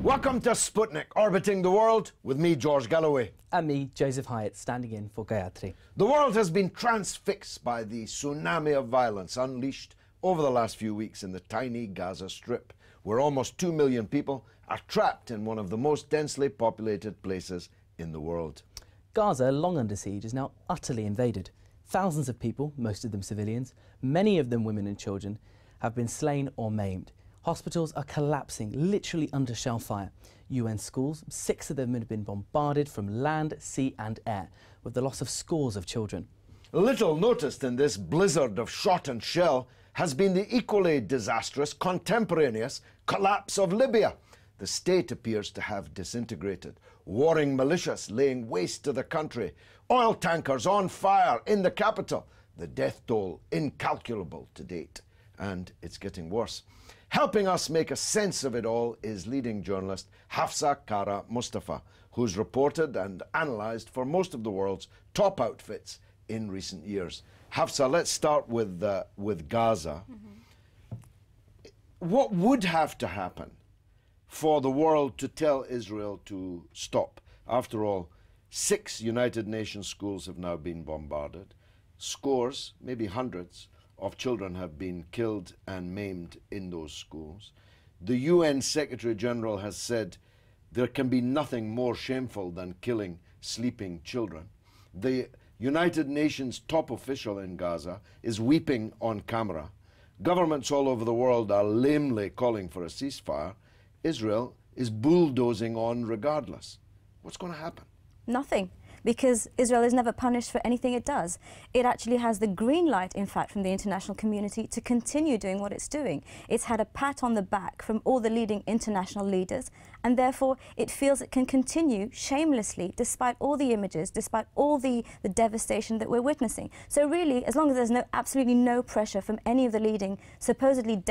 Welcome to Sputnik, orbiting the world, with me, George Galloway. And me, Joseph Hayat, standing in for Gayatri. The world has been transfixed by the tsunami of violence unleashed over the last few weeks in the tiny Gaza Strip, where almost 2 million people are trapped in one of the most densely populated places in the world. Gaza, long under siege, is now utterly invaded. Thousands of people, most of them civilians, many of them women and children, have been slain or maimed. Hospitals are collapsing, literally under shell fire. UN schools, 6 of them have been bombarded from land, sea and air, with the loss of scores of children. Little noticed in this blizzard of shot and shell has been the equally disastrous contemporaneous collapse of Libya. The state appears to have disintegrated, warring militias laying waste to the country, oil tankers on fire in the capital, the death toll incalculable to date. And it's getting worse. Helping us make a sense of it all is leading journalist Hafsa Kara Mustapha, who's reported and analysed for most of the world's top outfits in recent years. Hafsa, let's start with Gaza. What would have to happen for the world to tell Israel to stop? After all, 6 United Nations schools have now been bombarded. Scores, maybe hundreds, of children have been killed and maimed in those schools. The UN Secretary General has said there can be nothing more shameful than killing sleeping children. The United Nations top official in Gaza is weeping on camera. Governments all over the world are lamely calling for a ceasefire. Israel is bulldozing on regardless. What's going to happen? Nothing. Because Israel is never punished for anything it does. It actually has the green light, in fact, from the international community to continue doing what it's doing. It's had a pat on the back from all the leading international leaders, and therefore it feels it can continue shamelessly, despite all the images, despite all the devastation that we're witnessing. So really, as long as there's absolutely no pressure from any of the leading, supposedly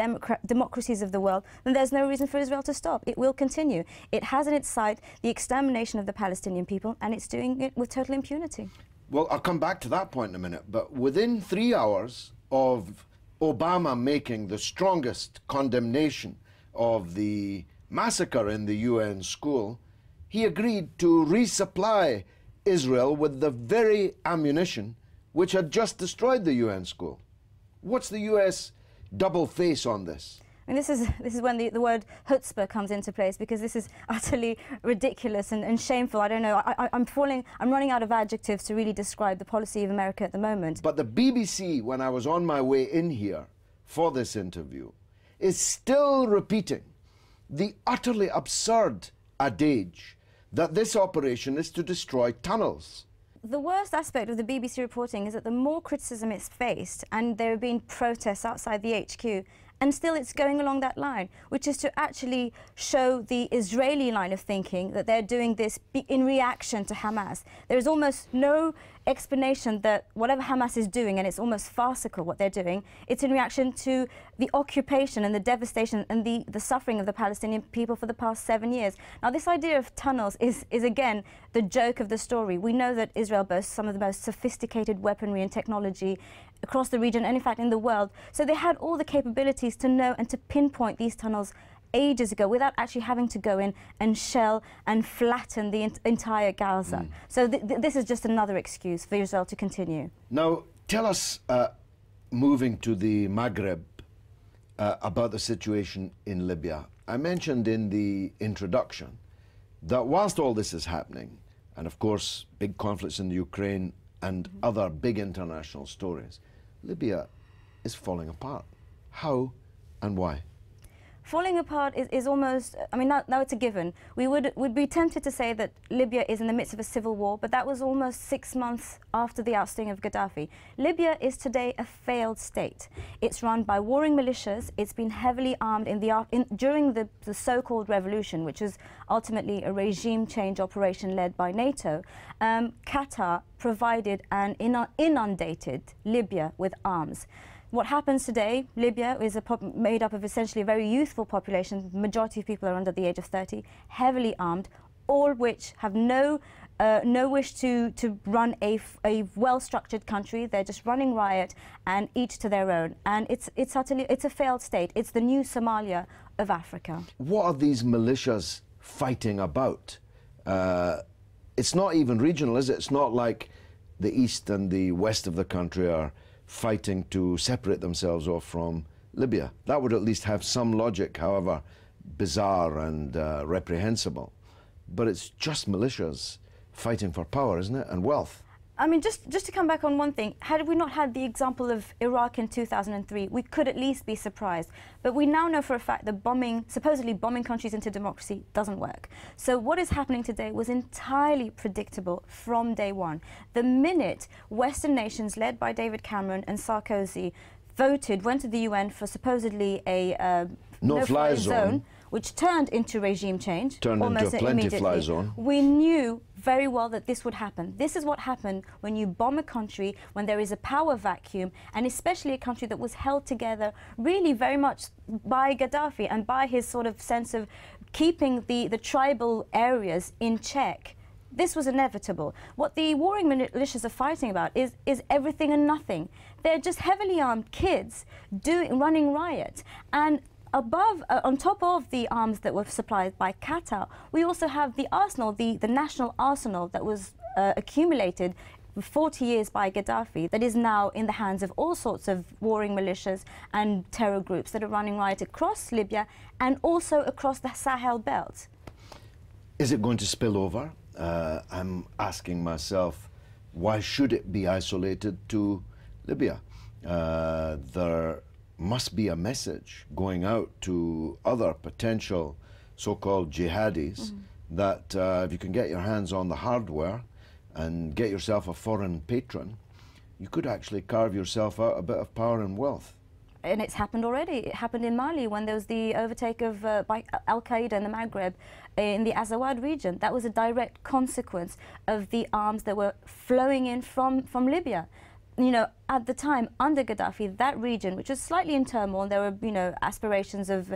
democracies of the world, then there's no reason for Israel to stop. It will continue. It has in its sight the extermination of the Palestinian people, and it's doing it with total impunity. Well, I'll come back to that point in a minute, but within 3 hours of Obama making the strongest condemnation of the massacre in the UN school, he agreed to resupply Israel with the very ammunition which had just destroyed the UN school. What's the US double face on this? And this is when the word chutzpah comes into place, because this is utterly ridiculous and shameful. I don't know. I'm running out of adjectives to really describe the policy of America at the moment. But the BBC, when I was on my way in here for this interview, is still repeating the utterly absurd adage that this operation is to destroy tunnels. The worst aspect of the BBC reporting is that the more criticism it's faced, and there have been protests outside the HQ, and still it's going along that line, which is to actually show the Israeli line of thinking that they're doing this in reaction to Hamas. There is almost no explanation that whatever Hamas is doing, and it's almost farcical what they're doing, it's in reaction to the occupation and the devastation and the suffering of the Palestinian people for the past 7 years. Now, this idea of tunnels is again the joke of the story. We know that Israel boasts some of the most sophisticated weaponry and technology across the region and in fact in the world. So they had all the capabilities to know and to pinpoint these tunnels ages ago without actually having to go in and shell and flatten the entire Gaza. So this is just another excuse for Israel to continue. Now, tell us, moving to the Maghreb, about the situation in Libya. I mentioned in the introduction that whilst all this is happening, and of course big conflicts in the Ukraine and other big international stories, Libya is falling apart. How and why? Falling apart is almost, I mean, now it's a given. We would be tempted to say that Libya is in the midst of a civil war, but that was almost 6 months after the ousting of Gaddafi. Libya is today a failed state. It's run by warring militias. It's been heavily armed during the so-called revolution, which is ultimately a regime change operation led by NATO. Qatar provided and inundated Libya with arms. What happens today, Libya is made up of essentially a very youthful population. The majority of people are under the age of 30, heavily armed, all which have no wish to run a well-structured country. They're just running riot, and each to their own. And it's a failed state. It's the new Somalia of Africa. What are these militias fighting about. It's not even regional, is it? It's not like the east and the west of the country are fighting to separate themselves off from Libya. That would at least have some logic, however bizarre and reprehensible. But it's just militias fighting for power, isn't it, and wealth. I mean, just to come back on one thing, had we not had the example of Iraq in 2003, we could at least be surprised. But we now know for a fact that supposedly bombing countries into democracy doesn't work. So what is happening today was entirely predictable from day one. The minute Western nations, led by David Cameron and Sarkozy, went to the UN for supposedly a no-fly zone, which turned into regime change. Turned into a plenty-fly zone. We knew very well that this would happen. This is what happened when you bomb a country, when there is a power vacuum, and especially a country that was held together really very much by Gaddafi and by his sort of sense of keeping the tribal areas in check. This was inevitable. What the warring militias are fighting about is everything and nothing. They're just heavily armed kids running riot. And on top of the arms that were supplied by Qatar, we also have the arsenal, the national arsenal that was accumulated 40 years by Gaddafi, that is now in the hands of all sorts of warring militias and terror groups that are running riot across Libya and also across the Sahel belt. Is it going to spill over? I'm asking myself, why should it be isolated to Libya? There must be a message going out to other potential so-called jihadis that if you can get your hands on the hardware and get yourself a foreign patron, you could actually carve yourself out a bit of power and wealth. And it's happened already. It happened in Mali when there was the overtake of by Al-Qaeda in the Maghreb in the Azawad region. That was a direct consequence of the arms that were flowing in from Libya. You know, at the time, under Gaddafi, that region, which was slightly in turmoil, there were, you know, aspirations of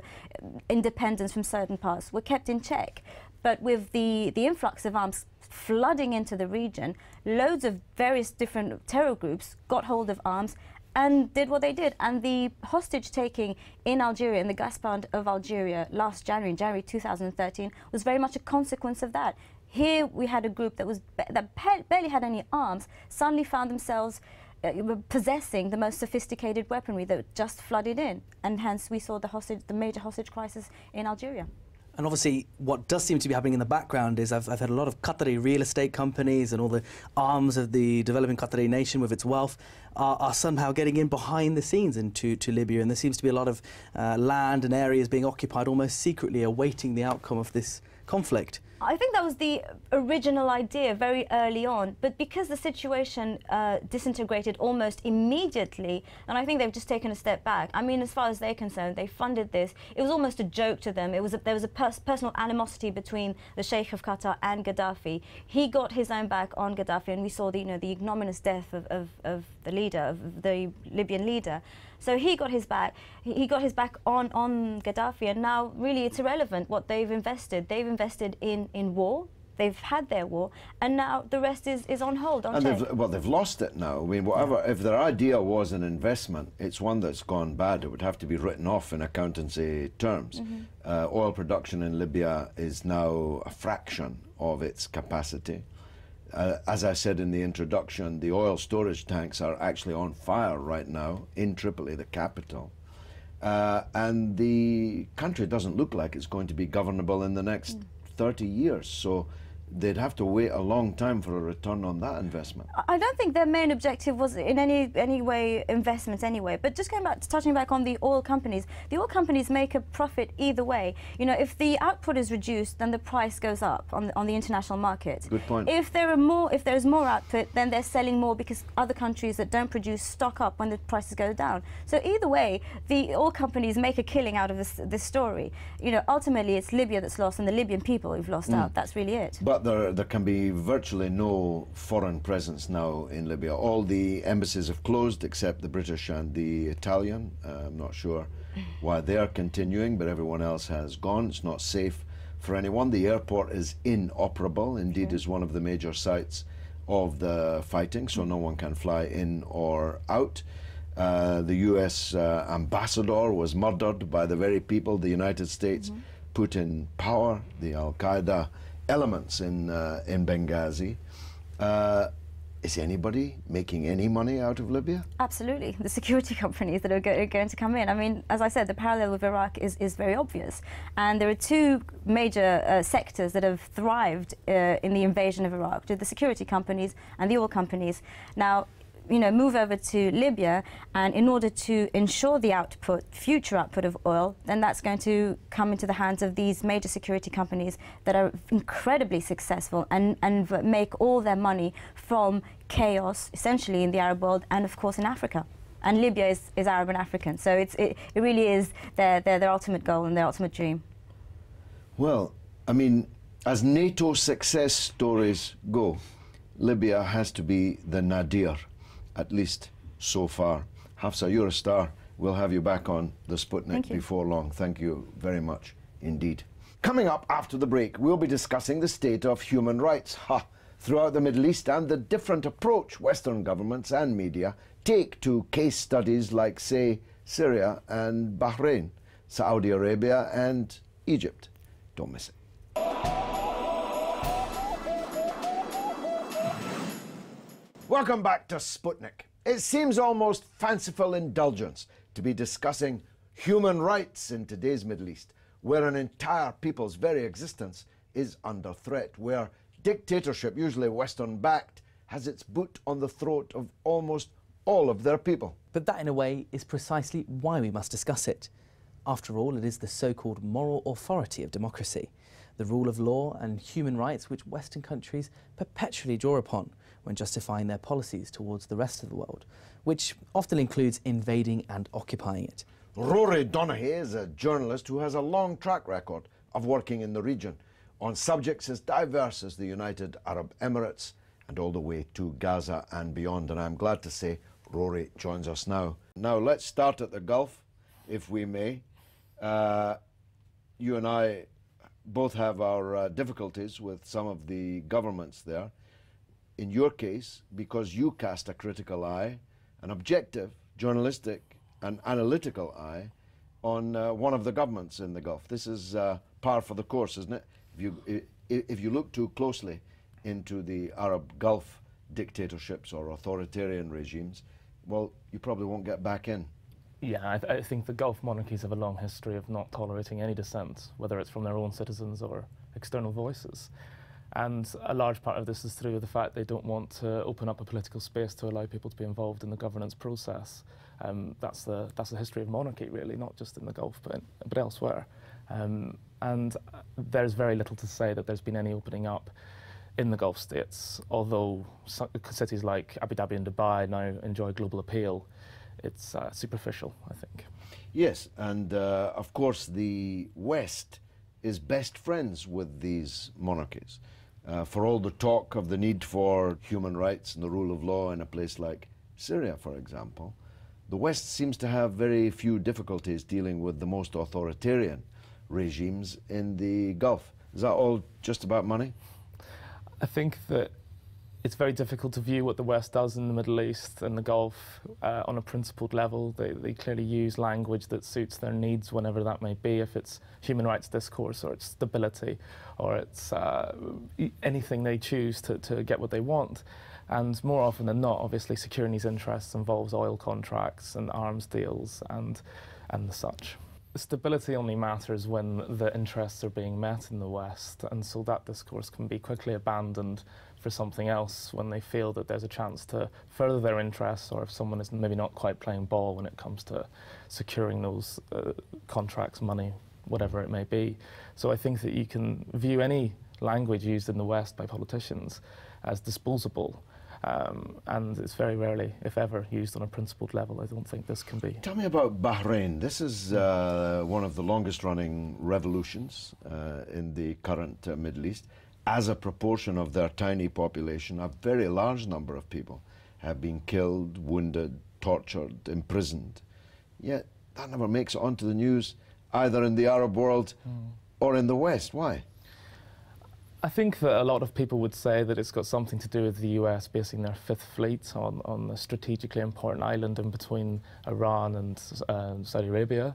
independence from certain parts, were kept in check. But with the influx of arms flooding into the region, loads of various different terror groups got hold of arms and did what they did. And the hostage-taking in Algeria, in the gas plant of Algeria last January 2013, was very much a consequence of that. Here we had a group that barely had any arms, suddenly found themselves possessing the most sophisticated weaponry that just flooded in, and hence we saw the major hostage crisis in Algeria. And obviously, what does seem to be happening in the background is I've had a lot of Qatari real estate companies and all the arms of the developing Qatari nation with its wealth are somehow getting in behind the scenes into Libya, and there seems to be a lot of land and areas being occupied almost secretly, awaiting the outcome of this conflict. I think that was the original idea very early on, but because the situation disintegrated almost immediately, and I think they've just taken a step back. I mean, as far as they're concerned, they funded this. It was almost a joke to them. There was a personal animosity between the Sheikh of Qatar and Gaddafi. He got his own back on Gaddafi, and we saw the ignominious death of the leader, of the Libyan leader. So he got his back. He got his back on Gaddafi, and now really it's irrelevant what they've invested. They've invested in war. They've had their war, and now the rest is on hold. And they've lost it now. I mean, whatever. If their idea was an investment, it's one that's gone bad. It would have to be written off in accountancy terms. Oil production in Libya is now a fraction of its capacity. As I said in the introduction, the oil storage tanks are actually on fire right now in Tripoli, the capital. And the country doesn't look like it's going to be governable in the next 30 years. So they'd have to wait a long time for a return on that investment. I don't think their main objective was in any way investments anyway. But just going back, touching back on the oil companies make a profit either way. You know, if the output is reduced, then the price goes up on the international market. Good point. If there is more output, then they're selling more because other countries that don't produce stock up when the prices go down. So either way, the oil companies make a killing out of this story. You know, ultimately it's Libya that's lost and the Libyan people who've lost out. That's really it. But there can be virtually no foreign presence now in Libya. All the embassies have closed except the British and the Italian. I'm not sure why they are continuing, but everyone else has gone. It's not safe for anyone. The airport is inoperable, indeed is one of the major sites of the fighting, so no one can fly in or out. The US ambassador was murdered by the very people the United States put in power the Al-Qaeda elements in Benghazi. Is anybody making any money out of Libya? Absolutely. The security companies that are going to come in. I mean, as I said, the parallel with Iraq is very obvious. And there are two major sectors that have thrived in the invasion of Iraq, the security companies and the oil companies. Now, you know, move over to Libya, and in order to ensure the output, future output of oil, then that's going to come into the hands of these major security companies that are incredibly successful and make all their money from chaos, essentially in the Arab world and of course in Africa. And Libya is Arab and African, so it really is their ultimate goal and their ultimate dream. Well, I mean, as NATO success stories go, Libya has to be the nadir, at least so far. Hafsa, you're a star. We'll have you back on the Sputnik before long. Thank you very much indeed. Coming up after the break, we'll be discussing the state of human rights throughout the Middle East and the different approach Western governments and media take to case studies like, say, Syria and Bahrain, Saudi Arabia and Egypt. Don't miss it. Welcome back to Sputnik. It seems almost fanciful indulgence to be discussing human rights in today's Middle East, where an entire people's very existence is under threat, where dictatorship, usually Western-backed, has its boot on the throat of almost all of their people. But that, in a way, is precisely why we must discuss it. After all, it is the so-called moral authority of democracy, the rule of law and human rights which Western countries perpetually draw upon when justifying their policies towards the rest of the world, which often includes invading and occupying it. Rori Donaghy is a journalist who has a long track record of working in the region on subjects as diverse as the United Arab Emirates and all the way to Gaza and beyond. And I'm glad to say Rori joins us now. Now let's start at the Gulf, if we may. You and I both have our difficulties with some of the governments there. In your case, because you cast a critical eye, an objective, journalistic and analytical eye on one of the governments in the Gulf. This is par for the course, isn't it? If you look too closely into the Arab Gulf dictatorships or authoritarian regimes, well, you probably won't get back in. Yeah, I think the Gulf monarchies have a long history of not tolerating any dissent, whether it's from their own citizens or external voices. And a large part of this is through the fact they don't want to open up a political space to allow people to be involved in the governance process. That's the history of monarchy, really, not just in the Gulf, but elsewhere. And there's very little to say that there's been any opening up in the Gulf states, although cities like Abu Dhabi and Dubai now enjoy global appeal. It's superficial, I think. Yes, and of course the West is best friends with these monarchies. For all the talk of the need for human rights and the rule of law in a place like Syria, for example, the West seems to have very few difficulties dealing with the most authoritarian regimes in the Gulf. Is that all just about money? I think that it's very difficult to view what the West does in the Middle East and the Gulf on a principled level. They clearly use language that suits their needs, whenever that may be, if it's human rights discourse or it's stability or it's anything they choose to get what they want. And more often than not, obviously, securing these interests involves oil contracts and arms deals and the such. Stability only matters when the interests are being met in the West, and so that discourse can be quickly abandoned for something else when they feel that there's a chance to further their interests, or if someone is maybe not quite playing ball when it comes to securing those contracts, money, whatever it may be. So I think that you can view any language used in the West by politicians as disposable. And it's very rarely, if ever, used on a principled level. I don't think this can be. Tell me about Bahrain. This is one of the longest-running revolutions in the current Middle East. As a proportion of their tiny population, a very large number of people have been killed, wounded, tortured, imprisoned. Yet that never makes it onto the news, either in the Arab world or in the West. Why? I think that a lot of people would say that it's got something to do with the US basing their Fifth Fleet on a strategically important island in between Iran and Saudi Arabia.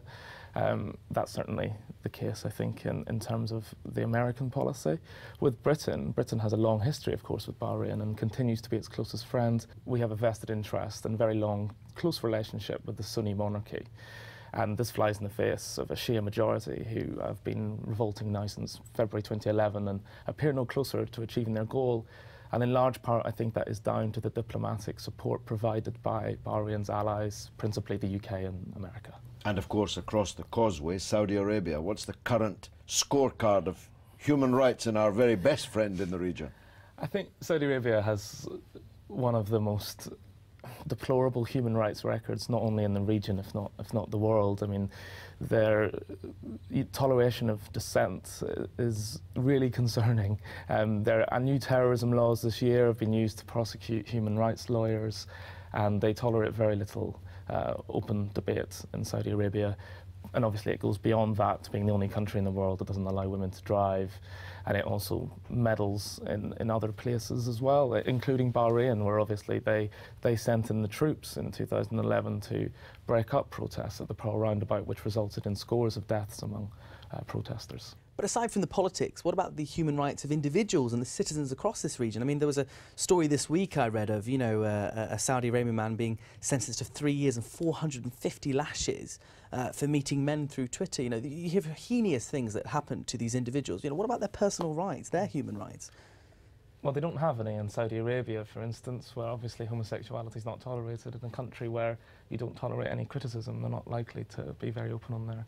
That's certainly the case, I think, in terms of the American policy. With Britain, Britain has a long history, of course, with Bahrain and continues to be its closest friend. We have a vested interest and very long, close relationship with the Sunni monarchy. And this flies in the face of a Shia majority who have been revolting now since February 2011 and appear no closer to achieving their goal. And in large part, I think that is down to the diplomatic support provided by Bahrain's allies, principally the UK and America. And of course, across the causeway, Saudi Arabia. What's the current scorecard of human rights in our very best friend in the region? I think Saudi Arabia has one of the most deplorable human rights records, not only in the region, if not the world. I mean, their toleration of dissent is really concerning. Their new terrorism laws this year have been used to prosecute human rights lawyers, and they tolerate very little open debate in Saudi Arabia. And obviously it goes beyond that to being the only country in the world that doesn't allow women to drive. And it also meddles in other places as well, including Bahrain, where obviously they sent in the troops in 2011 to break up protests at the Pearl Roundabout, which resulted in scores of deaths among protesters. But aside from the politics, what about the human rights of individuals and the citizens across this region? I mean, there was a story this week I read of, you know, a Saudi Arabian man being sentenced to 3 years and 450 lashes for meeting men through Twitter. You know, you hear heinous things that happen to these individuals. You know, what about their personal rights, their human rights? Well, they don't have any in Saudi Arabia, for instance, where obviously homosexuality is not tolerated. In a country where you don't tolerate any criticism, they're not likely to be very open on their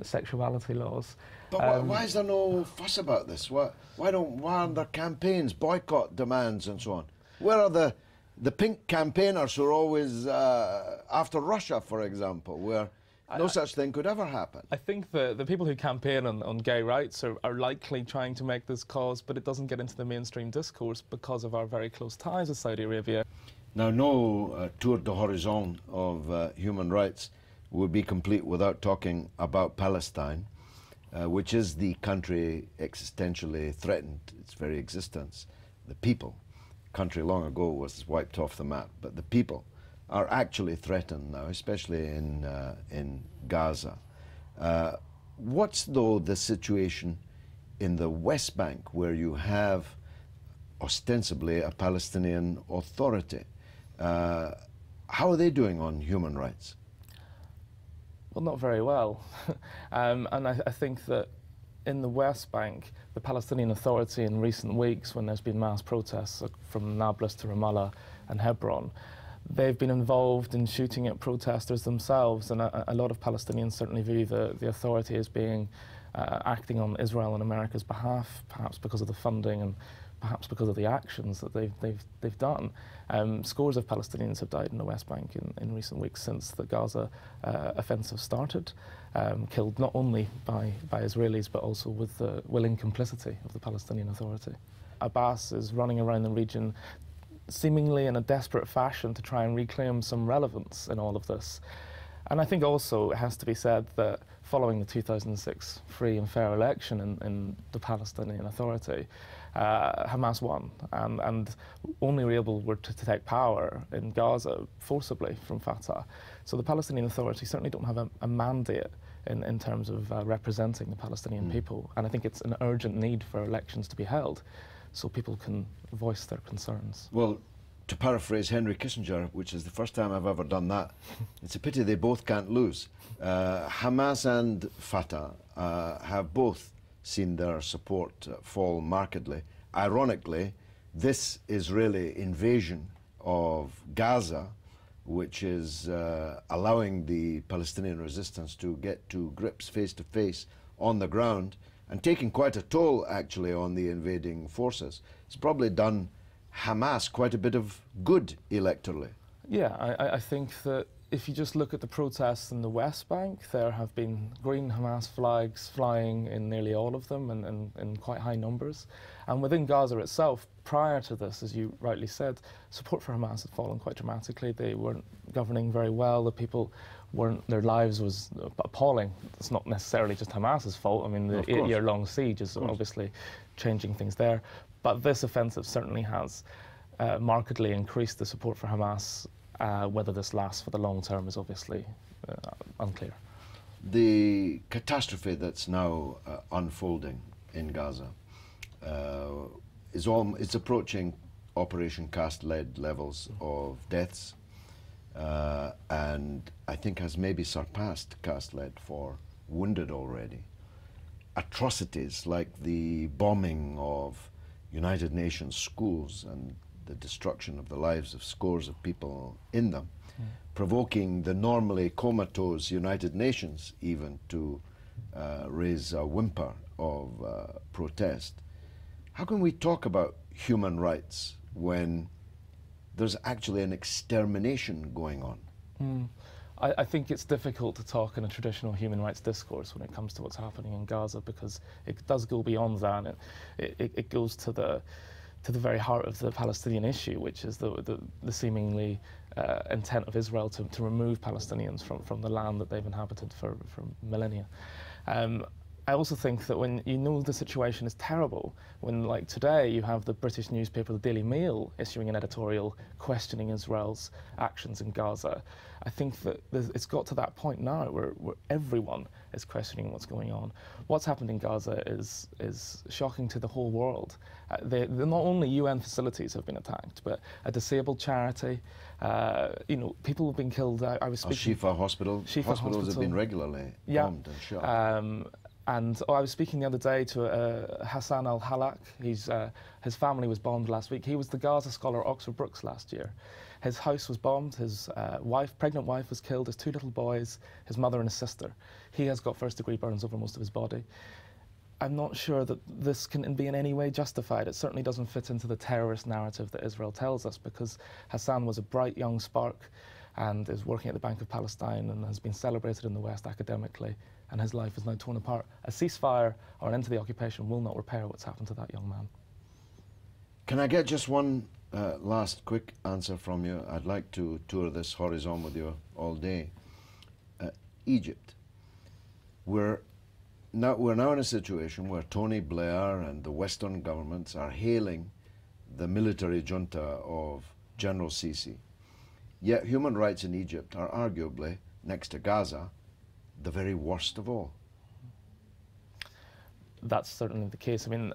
sexuality laws. But why is there no fuss about this? Why aren't there campaigns, boycott demands and so on? Where are the pink campaigners who are always after Russia, for example, where no such thing could ever happen? I think the people who campaign on gay rights are likely trying to make this cause, but it doesn't get into the mainstream discourse because of our very close ties with Saudi Arabia. Now, no tour de horizon of human rights would be complete without talking about Palestine, which is the country existentially threatened, its very existence. The people, country long ago was wiped off the map, but the people are actually threatened now, especially in Gaza. What's, though, the situation in the West Bank, where you have ostensibly a Palestinian Authority? How are they doing on human rights? Well, not very well. And I think that in the West Bank, the Palestinian Authority in recent weeks, when there's been mass protests from Nablus to Ramallah and Hebron, they've been involved in shooting at protesters themselves, and a lot of Palestinians certainly view the authority as being acting on Israel and America's behalf, perhaps because of the funding and perhaps because of the actions that they've done. Scores of Palestinians have died in the West Bank in recent weeks since the Gaza offensive started, killed not only by Israelis but also with the willing complicity of the Palestinian Authority. Abbas is running around the region seemingly in a desperate fashion to try and reclaim some relevance in all of this. And I think also it has to be said that following the 2006 free and fair election in the Palestinian Authority, Hamas won and only were able to take power in Gaza forcibly from Fatah. So the Palestinian Authority certainly don't have a mandate in terms of representing the Palestinian people. And I think it's an urgent need for elections to be held so people can voice their concerns. Well, to paraphrase Henry Kissinger, which is the first time I've ever done that, it's a pity they both can't lose. Hamas and Fatah have both seen their support fall markedly. Ironically, this Israeli invasion of Gaza, which is allowing the Palestinian resistance to get to grips face to face on the ground and taking quite a toll actually on the invading forces. It's probably done Hamas quite a bit of good electorally. Yeah, I think that if you just look at the protests in the West Bank, there have been green Hamas flags flying in nearly all of them and in quite high numbers. And within Gaza itself, prior to this, as you rightly said, support for Hamas had fallen quite dramatically. They weren't governing very well. The people weren't, their lives was appalling. It's not necessarily just Hamas's fault. I mean, the 8-year-long siege is obviously changing things there. But this offensive certainly has markedly increased the support for Hamas. Whether this lasts for the long term is obviously unclear. The catastrophe that's now unfolding in Gaza it's approaching Operation Cast Lead levels of deaths, and I think has maybe surpassed Cast Lead for wounded already. Atrocities like the bombing of United Nations schools and the destruction of the lives of scores of people in them, provoking the normally comatose United Nations even to raise a whimper of protest. How can we talk about human rights when there's actually an extermination going on? I think it's difficult to talk in a traditional human rights discourse when it comes to what's happening in Gaza, because it does go beyond that. It goes to the very heart of the Palestinian issue, which is the seemingly intent of Israel to remove Palestinians from the land that they've inhabited for millennia. I also think that when you know the situation is terrible, when like today you have the British newspaper the Daily Mail issuing an editorial questioning Israel's actions in Gaza, I think that it's got to that point now where everyone is questioning what's going on. What's happened in Gaza is shocking to the whole world. Not only UN facilities have been attacked, but a disabled charity. You know, people have been killed. I was speaking. Shifa Hospital. Hospitals have been regularly bombed and shot. And I was speaking the other day to Hassan al-Halak. His family was bombed last week. He was the Gaza Scholar at Oxford Brookes last year. His house was bombed, his pregnant wife was killed, his 2 little boys, his mother and his sister. He has got first-degree burns over most of his body. I'm not sure that this can be in any way justified. It certainly doesn't fit into the terrorist narrative that Israel tells us, because Hassan was a bright young spark and is working at the Bank of Palestine and has been celebrated in the West academically, and his life is now torn apart. A ceasefire or an end to the occupation will not repair what's happened to that young man. Can I get just one last quick answer from you? I'd like to tour this horizon with you all day. Egypt. We're now in a situation where Tony Blair and the Western governments are hailing the military junta of General Sisi. Yet human rights in Egypt are arguably, next to Gaza, the very worst of all. That's certainly the case. I mean,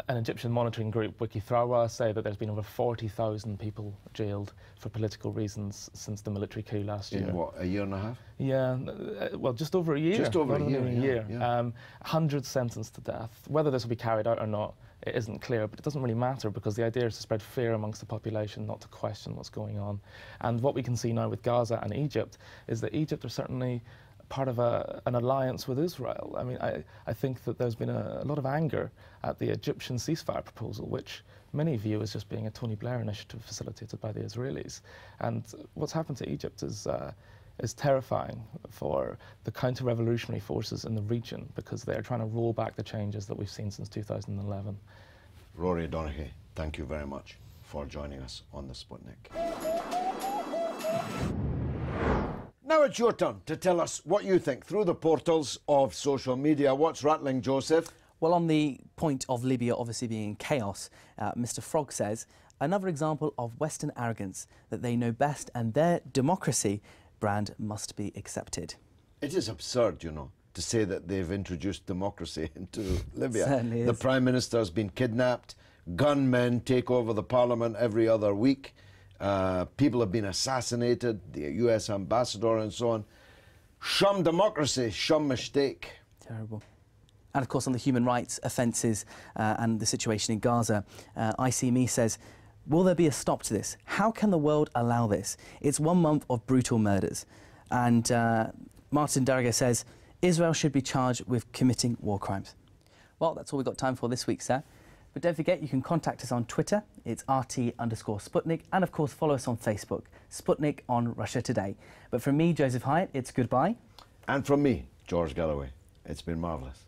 an Egyptian monitoring group, Wiki Thrawa, say that there's been over 40,000 people jailed for political reasons since the military coup last year. In what, a year and a half? Yeah, well, just over a year. Just over a year, yeah. Hundreds sentenced to death. Whether this will be carried out or not, it isn't clear, but it doesn't really matter, because the idea is to spread fear amongst the population, not to question what's going on. And what we can see now with Gaza and Egypt is that Egypt are certainly part of an alliance with Israel. I mean, I think that there's been a lot of anger at the Egyptian ceasefire proposal, which many view as just being a Tony Blair initiative facilitated by the Israelis. And what's happened to Egypt is terrifying for the counter-revolutionary forces in the region, because they're trying to roll back the changes that we've seen since 2011. Rori Donaghy, thank you very much for joining us on the Sputnik. Now it's your turn to tell us what you think through the portals of social media. What's rattling, Joseph? Well, on the point of Libya obviously being in chaos, Mr. Frog says, another example of Western arrogance, that they know best and their democracy brand must be accepted. It is absurd, you know, to say that they've introduced democracy into Libya. Certainly the is. Prime Minister has been kidnapped, gunmen take over the parliament every other week, people have been assassinated, the US ambassador and so on. Shum democracy, shum mistake. Terrible. And of course, on the human rights offences and the situation in Gaza, ICME says, will there be a stop to this? How can the world allow this? It's 1 month of brutal murders. And Martin Darga says, Israel should be charged with committing war crimes. Well, that's all we've got time for this week, sir. But don't forget, you can contact us on Twitter. It's RT_Sputnik. And of course, follow us on Facebook, Sputnik on Russia Today. But from me, Joseph Hayat, it's goodbye. And from me, George Galloway, it's been marvellous.